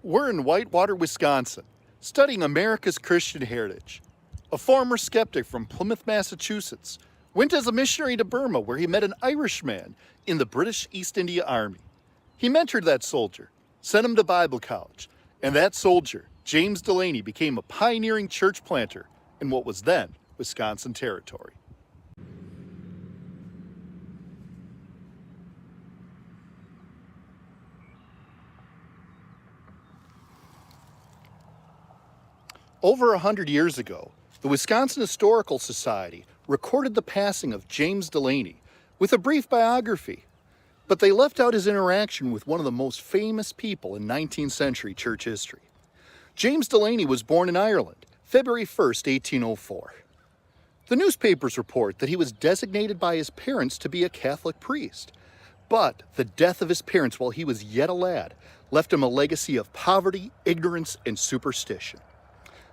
We're in Whitewater, Wisconsin, studying America's Christian heritage. A former skeptic from Plymouth, Massachusetts, went as a missionary to Burma where he met an Irishman in the British East India Army. He mentored that soldier, sent him to Bible college, and that soldier, James Delaney, became a pioneering church planter in what was then Wisconsin Territory. Over 100 years ago, the Wisconsin Historical Society recorded the passing of James Delaney with a brief biography, but they left out his interaction with one of the most famous people in 19th century church history. James Delaney was born in Ireland, February 1st, 1804. The newspapers report that he was designated by his parents to be a Catholic priest, but the death of his parents while he was yet a lad left him a legacy of poverty, ignorance, and superstition.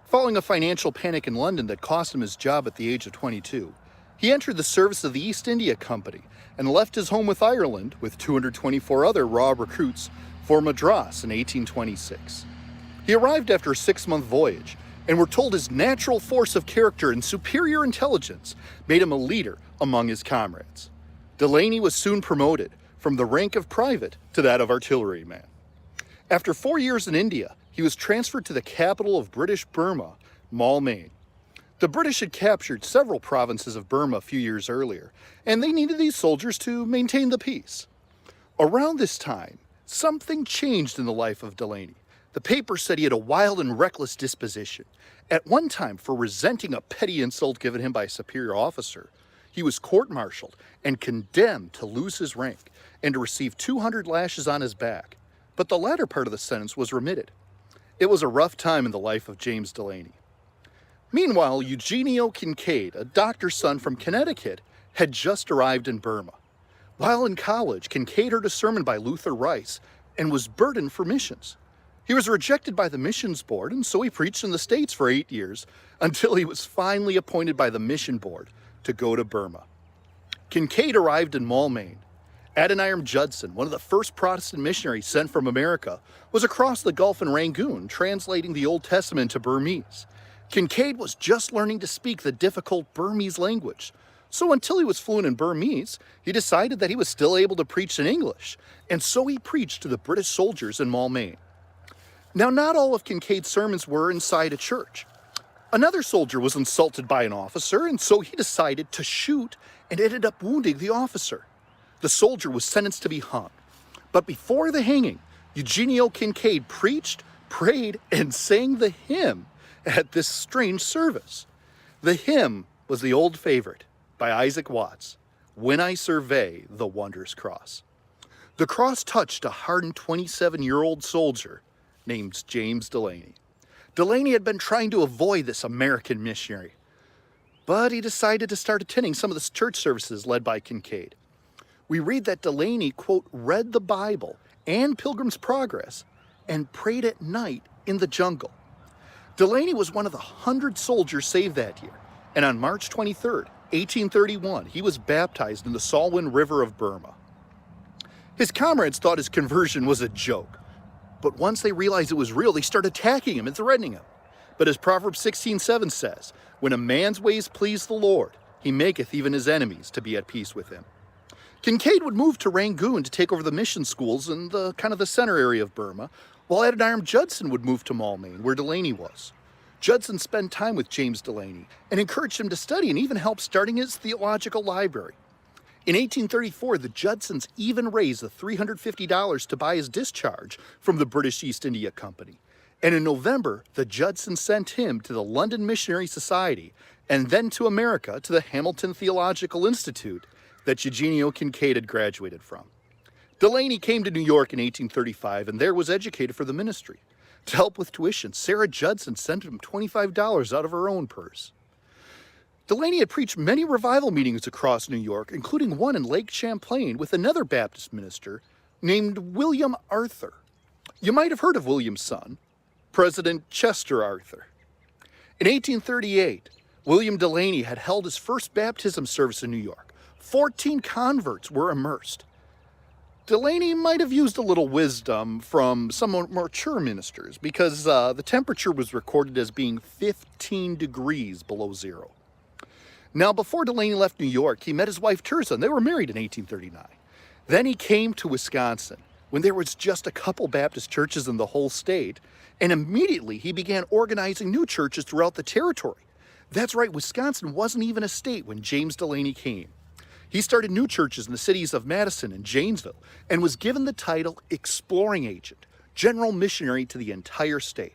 Following a financial panic in London that cost him his job at the age of 22, he entered the service of the East India Company and left his home with Ireland with 224 other raw recruits for Madras in 1826. He arrived after a 6-month voyage, and we're told his natural force of character and superior intelligence made him a leader among his comrades. Delaney was soon promoted from the rank of private to that of artilleryman. After 4 years in India, he was transferred to the capital of British Burma, Mall, Maine. The British had captured several provinces of Burma a few years earlier, and they needed these soldiers to maintain the peace. Around this time, something changed in the life of Delaney. The paper said he had a wild and reckless disposition. At one time, for resenting a petty insult given him by a superior officer, he was court-martialed and condemned to lose his rank and to receive 200 lashes on his back. But the latter part of the sentence was remitted. It was a rough time in the life of James Delaney. Meanwhile, Eugenio Kincaid, a doctor's son from Connecticut, had just arrived in Burma. While in college, Kincaid heard a sermon by Luther Rice and was burdened for missions. He was rejected by the missions board, and so he preached in the States for 8 years until he was finally appointed by the mission board to go to Burma. Kincaid arrived in Mall, Maine. Adoniram Judson, one of the first Protestant missionaries sent from America, was across the Gulf in Rangoon translating the Old Testament to Burmese. Kincaid was just learning to speak the difficult Burmese language, so until he was fluent in Burmese, he decided that he was still able to preach in English, and so he preached to the British soldiers in Mall, Maine. Now, not all of Kincaid's sermons were inside a church. Another soldier was insulted by an officer, and so he decided to shoot and ended up wounding the officer. The soldier was sentenced to be hung. But before the hanging, Eugenio Kincaid preached, prayed, and sang the hymn at this strange service. The hymn was the old favorite by Isaac Watts, "When I Survey the Wondrous Cross." The cross touched a hardened 27-year-old soldier named James Delaney. Delaney had been trying to avoid this American missionary, but he decided to start attending some of the church services led by Kincaid. We read that Delaney, quote, read the Bible and Pilgrim's Progress and prayed at night in the jungle. Delaney was one of the 100 soldiers saved that year, and on March 23rd, 1831, he was baptized in the Salween River of Burma. His comrades thought his conversion was a joke, but once they realized it was real, they started attacking him and threatening him. But as Proverbs 16:7 says, when a man's ways please the Lord, he maketh even his enemies to be at peace with him. Kincaid would move to Rangoon to take over the mission schools in the center area of Burma, while Adoniram Judson would move to Mall, Maine, where Delaney was. Judson spent time with James Delaney and encouraged him to study and even helped starting his theological library. In 1834, the Judsons even raised the $350 to buy his discharge from the British East India Company. And in November, the Judsons sent him to the London Missionary Society and then to America to the Hamilton Theological Institute that Eugenio Kincaid had graduated from. Delaney came to New York in 1835 and there was educated for the ministry. To help with tuition, Sarah Judson sent him $25 out of her own purse. Delaney had preached many revival meetings across New York, including one in Lake Champlain with another Baptist minister named William Arthur. You might have heard of William's son, President Chester Arthur. In 1838, William Delaney had held his first baptism service in New York. 14 converts were immersed. Delaney might have used a little wisdom from some more mature ministers because the temperature was recorded as being 15 degrees below zero. Now, before Delaney left New York, he met his wife Tirzah, and they were married in 1839. Then he came to Wisconsin when there was just a couple Baptist churches in the whole state, and immediately he began organizing new churches throughout the territory. That's right, Wisconsin wasn't even a state when James Delaney came. He started new churches in the cities of Madison and Janesville and was given the title Exploring Agent, General Missionary to the entire state.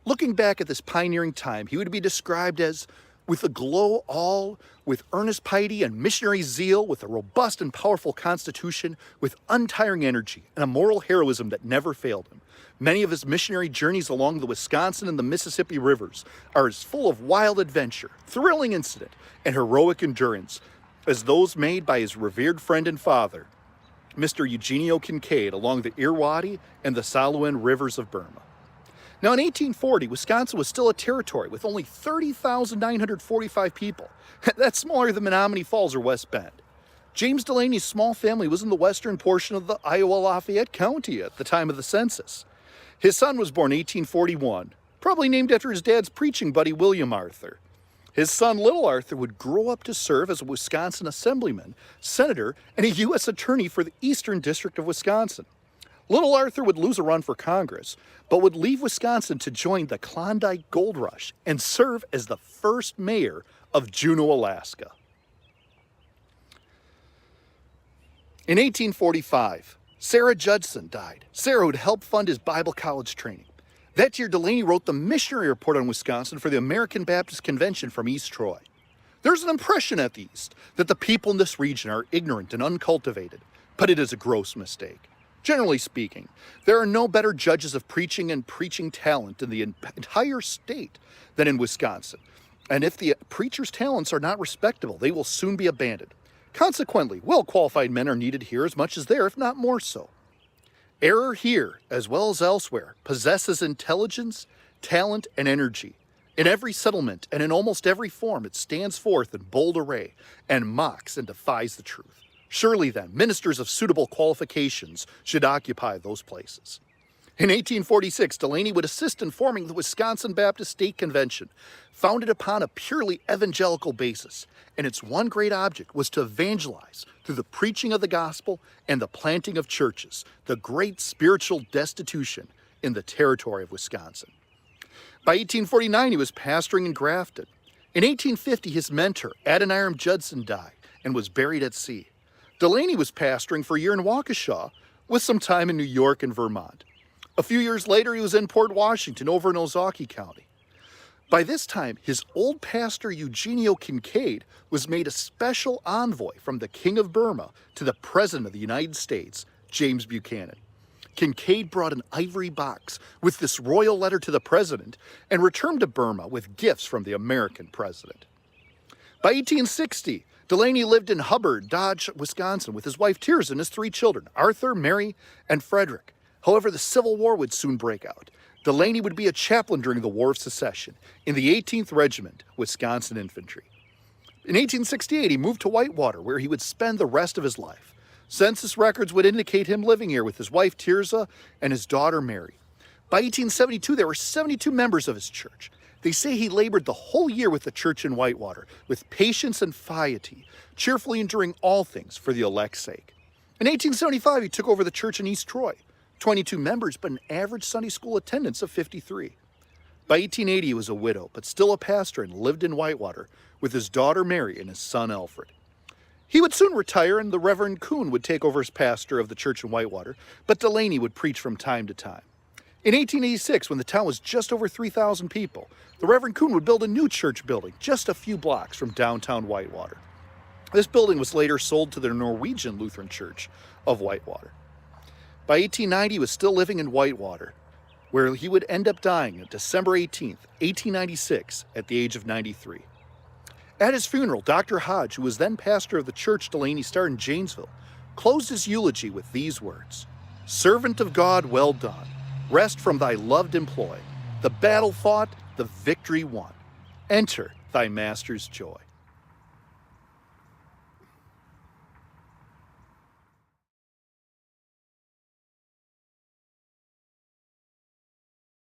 Looking back at this pioneering time, he would be described as with a glow all, with earnest piety and missionary zeal, with a robust and powerful constitution, with untiring energy and a moral heroism that never failed him. Many of his missionary journeys along the Wisconsin and the Mississippi rivers are as full of wild adventure, thrilling incident, and heroic endurance as those made by his revered friend and father, Mr. Eugenio Kincaid, along the Irrawaddy and the Salween rivers of Burma. Now, in 1840, Wisconsin was still a territory with only 30,945 people. That's smaller than Menominee Falls or West Bend. James Delaney's small family was in the western portion of the Iowa-Lafayette County at the time of the census. His son was born in 1841, probably named after his dad's preaching buddy William Arthur. His son, Little Arthur, would grow up to serve as a Wisconsin assemblyman, senator, and a U.S. attorney for the Eastern District of Wisconsin. Little Arthur would lose a run for Congress, but would leave Wisconsin to join the Klondike Gold Rush and serve as the first mayor of Juneau, Alaska. In 1845, Sarah Judson died. Sarah would help fund his Bible college training. That year, Delaney wrote the Missionary Report on Wisconsin for the American Baptist Convention from East Troy. There's an impression at the East that the people in this region are ignorant and uncultivated, but it is a gross mistake. Generally speaking, there are no better judges of preaching and preaching talent in the entire state than in Wisconsin. And if the preacher's talents are not respectable, they will soon be abandoned. Consequently, well-qualified men are needed here as much as there, if not more so. Error here, as well as elsewhere, possesses intelligence, talent, and energy. In every settlement and in almost every form, it stands forth in bold array and mocks and defies the truth. Surely then, ministers of suitable qualifications should occupy those places. In 1846, Delaney would assist in forming the Wisconsin Baptist State Convention, founded upon a purely evangelical basis, and its one great object was to evangelize through the preaching of the gospel and the planting of churches, the great spiritual destitution in the territory of Wisconsin. By 1849, he was pastoring in Grafton. In 1850, his mentor, Adoniram Judson, died and was buried at sea. Delaney was pastoring for a year in Waukesha, with some time in New York and Vermont. A few years later, he was in Port Washington over in Ozaukee County. By this time, his old pastor Eugenio Kincaid was made a special envoy from the King of Burma to the President of the United States, James Buchanan. Kincaid brought an ivory box with this royal letter to the President and returned to Burma with gifts from the American President. By 1860, Delaney lived in Hubbard, Dodge, Wisconsin with his wife Tirzah and his 3 children, Arthur, Mary, and Frederick. However, the Civil War would soon break out. Delaney would be a chaplain during the War of Secession in the 18th Regiment, Wisconsin Infantry. In 1868, he moved to Whitewater, where he would spend the rest of his life. Census records would indicate him living here with his wife Tirzah and his daughter Mary. By 1872, there were 72 members of his church. They say he labored the whole year with the church in Whitewater, with patience and piety, cheerfully enduring all things for the elect's sake. In 1875, he took over the church in East Troy. 22 members, but an average Sunday school attendance of 53. By 1880, he was a widow, but still a pastor and lived in Whitewater with his daughter Mary and his son Alfred. He would soon retire and the Reverend Kuhn would take over as pastor of the church in Whitewater, but Delaney would preach from time to time. In 1886, when the town was just over 3,000 people, the Reverend Kuhn would build a new church building just a few blocks from downtown Whitewater. This building was later sold to the Norwegian Lutheran Church of Whitewater. By 1890, he was still living in Whitewater, where he would end up dying on December 18, 1896, at the age of 93. At his funeral, Dr. Hodge, who was then pastor of the church Delaney started in Janesville, closed his eulogy with these words: "Servant of God, well done. Rest from thy loved employ. The battle fought, the victory won. Enter thy master's joy."